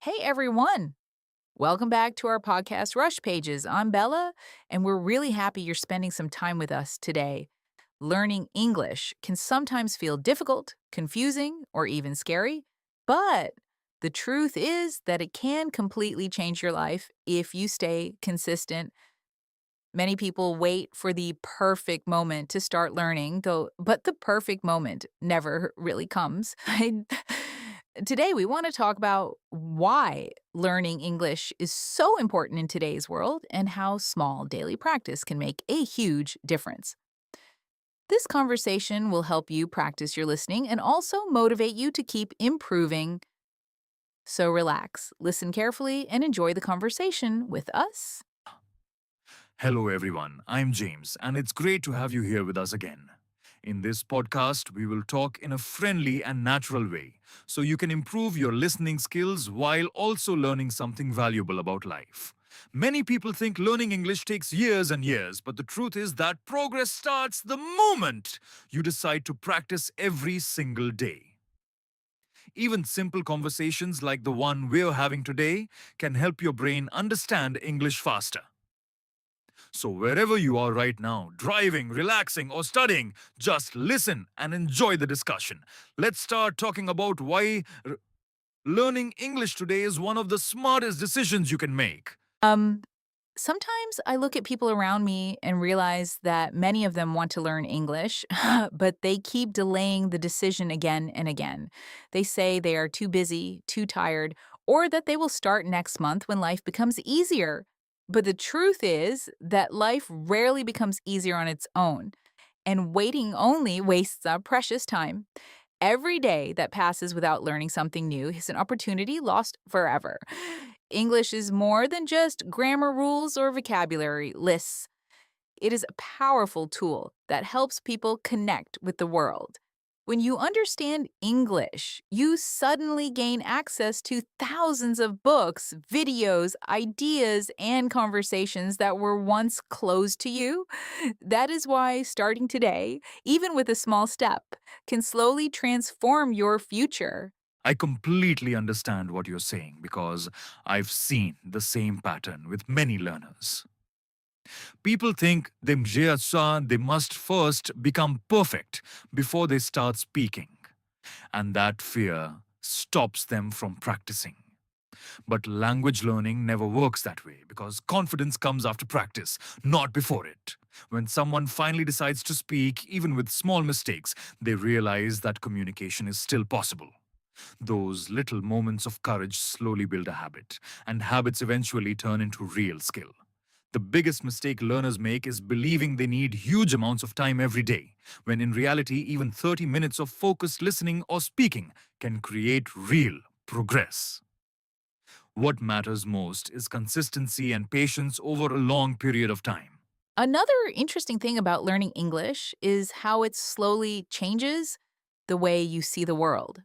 Hey everyone! Welcome back to our podcast, Rush Pages. I'm Bella, and we're really happy you're spending some time with us today. Learning English can sometimes feel difficult, confusing, or even scary, but the truth is that it can completely change your life if you stay consistent. Many people wait for the perfect moment to start learning, but the perfect moment never really comes. Today, we want to talk about why learning English is so important in today's world and how small daily practice can make a huge difference. This conversation will help you practice your listening and also motivate you to keep improving. So relax, listen carefully, and enjoy the conversation with us. Hello, everyone. I'm James, and it's great to have you here with us again. In this podcast, we will talk in a friendly and natural way so you can improve your listening skills while also learning something valuable about life. Many people think learning English takes years and years, but the truth is that progress starts the moment you decide to practice every single day. Even simple conversations like the one we're having today can help your brain understand English faster. So, wherever you are right now, driving, relaxing, or studying, just listen and enjoy the discussion. Let's start talking about why learning English today is one of the smartest decisions you can make. Um, Sometimes I look at people around me and realize that many of them want to learn English, but they keep delaying the decision again and again. They say they are too busy, too tired, or that they will start next month when life becomes easier. But the truth is that life rarely becomes easier on its own, and waiting only wastes our precious time. Every day that passes without learning something new is an opportunity lost forever. English is more than just grammar rules or vocabulary lists. It is a powerful tool that helps people connect with the world. When you understand English, you suddenly gain access to thousands of books, videos, ideas, and conversations that were once closed to you. That is why starting today, even with a small step, can slowly transform your future. I completely understand what you're saying because I've seen the same pattern with many learners. People think they must first become perfect before they start speaking, and that fear stops them from practicing. But language learning never works that way because confidence comes after practice, not before it. When someone finally decides to speak, even with small mistakes, they realize that communication is still possible. Those little moments of courage slowly build a habit, and habits eventually turn into real skill. The biggest mistake learners make is believing they need huge amounts of time every day, when in reality, even 30 minutes of focused listening or speaking can create real progress. What matters most is consistency and patience over a long period of time. Another interesting thing about learning English is how it slowly changes the way you see the world.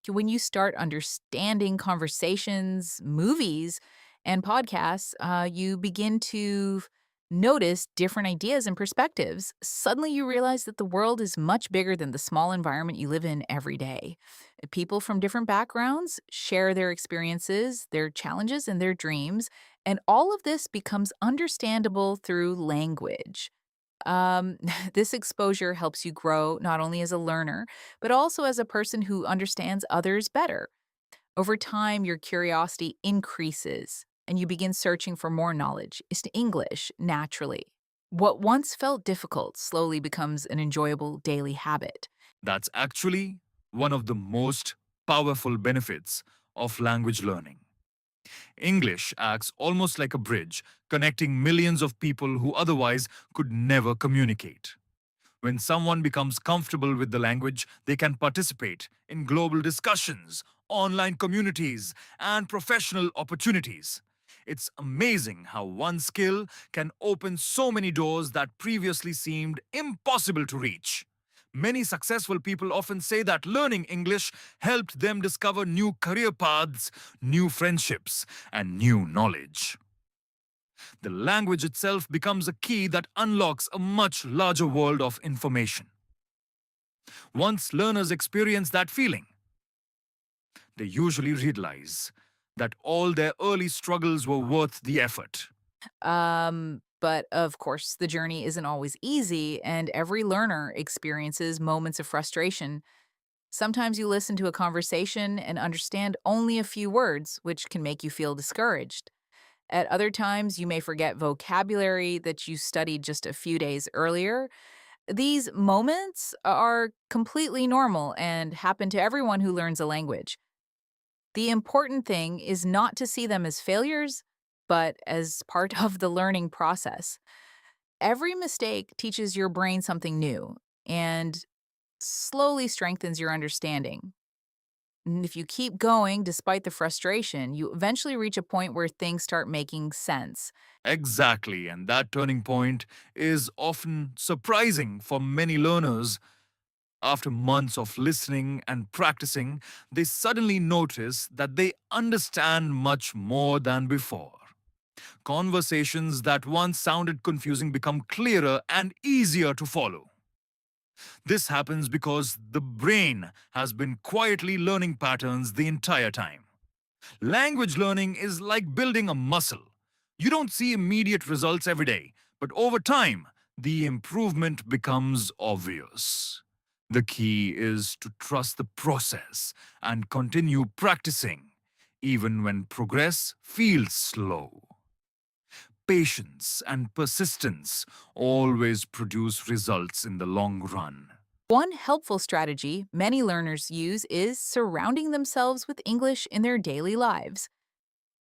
When you start understanding conversations, movies, and podcasts, you begin to notice different ideas and perspectives. Suddenly, you realize that the world is much bigger than the small environment you live in every day. People from different backgrounds share their experiences, their challenges, and their dreams, and all of this becomes understandable through language. Um, this exposure helps you grow not only as a learner, but also as a person who understands others better. Over time, your curiosity increases and you begin searching for more knowledge. Is to English naturally. What once felt difficult slowly becomes an enjoyable daily habit. That's actually one of the most powerful benefits of language learning. English acts almost like a bridge, connecting millions of people who otherwise could never communicate. When someone becomes comfortable with the language, they can participate in global discussions, online communities, and professional opportunities. It's amazing how one skill can open so many doors that previously seemed impossible to reach. Many successful people often say that learning English helped them discover new career paths, new friendships, and new knowledge. The language itself becomes a key that unlocks a much larger world of information. Once learners experience that feeling, they usually realize that all their early struggles were worth the effort. But of course, the journey isn't always easy, and every learner experiences moments of frustration. Sometimes you listen to a conversation and understand only a few words, which can make you feel discouraged. At other times, you may forget vocabulary that you studied just a few days earlier. These moments are completely normal and happen to everyone who learns a language. The important thing is not to see them as failures, but as part of the learning process. Every mistake teaches your brain something new and slowly strengthens your understanding. And if you keep going despite the frustration, you eventually reach a point where things start making sense. Exactly, and that turning point is often surprising for many learners. After months of listening and practicing, they suddenly notice that they understand much more than before. Conversations that once sounded confusing become clearer and easier to follow. This happens because the brain has been quietly learning patterns the entire time. Language learning is like building a muscle. You don't see immediate results every day, but over time, the improvement becomes obvious. The key is to trust the process and continue practicing, even when progress feels slow. Patience and persistence always produce results in the long run. One helpful strategy many learners use is surrounding themselves with English in their daily lives.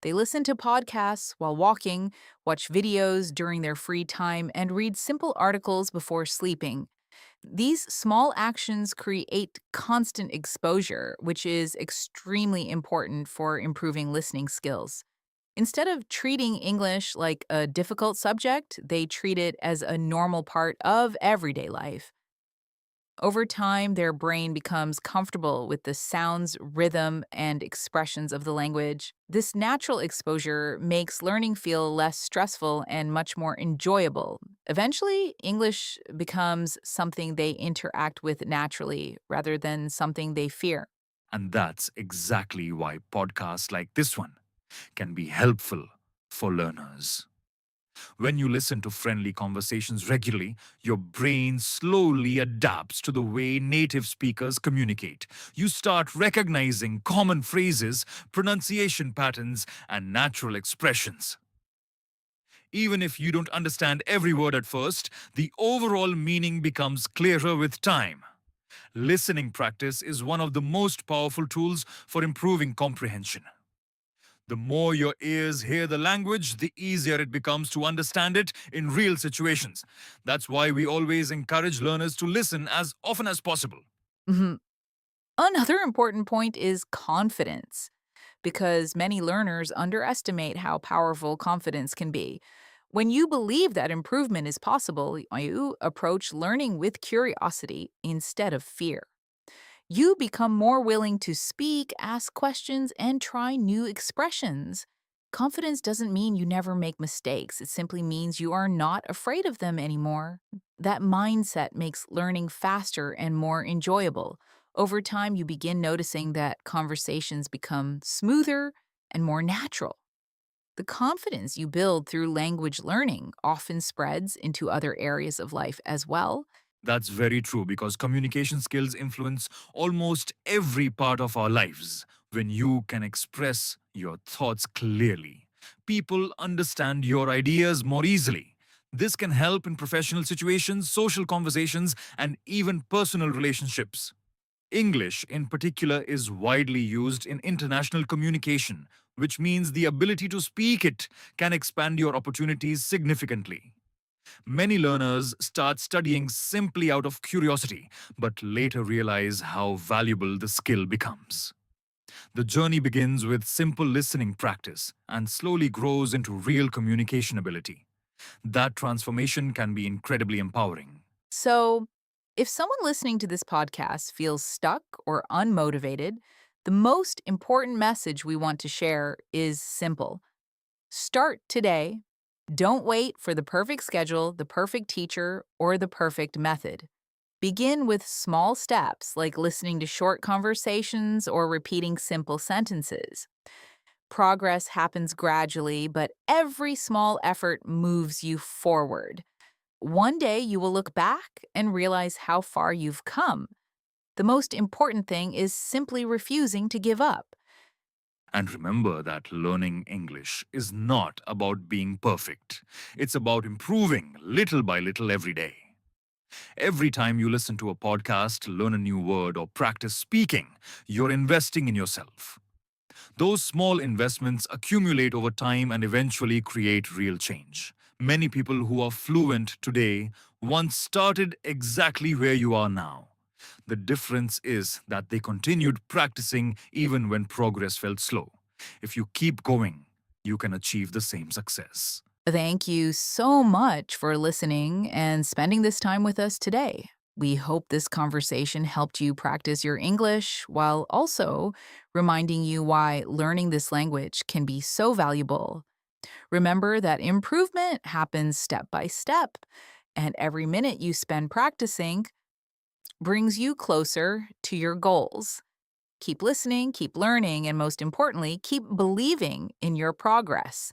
They listen to podcasts while walking, watch videos during their free time, and read simple articles before sleeping. These small actions create constant exposure, which is extremely important for improving listening skills. Instead of treating English like a difficult subject, they treat it as a normal part of everyday life. Over time, their brain becomes comfortable with the sounds, rhythm, and expressions of the language. This natural exposure makes learning feel less stressful and much more enjoyable. Eventually, English becomes something they interact with naturally rather than something they fear. And that's exactly why podcasts like this one can be helpful for learners. When you listen to friendly conversations regularly, your brain slowly adapts to the way native speakers communicate. You start recognizing common phrases, pronunciation patterns, and natural expressions. Even if you don't understand every word at first, the overall meaning becomes clearer with time. Listening practice is one of the most powerful tools for improving comprehension. The more your ears hear the language, the easier it becomes to understand it in real situations. That's why we always encourage learners to listen as often as possible. Mhm. Another important point is confidence, because many learners underestimate how powerful confidence can be. When you believe that improvement is possible, you approach learning with curiosity instead of fear. You become more willing to speak, ask questions, and try new expressions. Confidence doesn't mean you never make mistakes. It simply means you are not afraid of them anymore. That mindset makes learning faster and more enjoyable. Over time, you begin noticing that conversations become smoother and more natural. The confidence you build through language learning often spreads into other areas of life as well. That's very true because communication skills influence almost every part of our lives. When you can express your thoughts clearly, people understand your ideas more easily. This can help in professional situations, social conversations, and even personal relationships. English, in particular, is widely used in international communication, which means the ability to speak it can expand your opportunities significantly. Many learners start studying simply out of curiosity, but later realize how valuable the skill becomes. The journey begins with simple listening practice and slowly grows into real communication ability. That transformation can be incredibly empowering. So, if someone listening to this podcast feels stuck or unmotivated, the most important message we want to share is simple. Start today. Don't wait for the perfect schedule, the perfect teacher, or the perfect method. Begin with small steps like listening to short conversations or repeating simple sentences. Progress happens gradually, but every small effort moves you forward. One day you will look back and realize how far you've come. The most important thing is simply refusing to give up. And remember that learning English is not about being perfect. It's about improving little by little every day. Every time you listen to a podcast, learn a new word, or practice speaking, you're investing in yourself. Those small investments accumulate over time and eventually create real change. Many people who are fluent today once started exactly where you are now. The difference is that they continued practicing even when progress felt slow. If you keep going, you can achieve the same success. Thank you so much for listening and spending this time with us today. We hope this conversation helped you practice your English while also reminding you why learning this language can be so valuable. Remember that improvement happens step by step, and every minute you spend practicing brings you closer to your goals. Keep listening, keep learning, and most importantly, keep believing in your progress.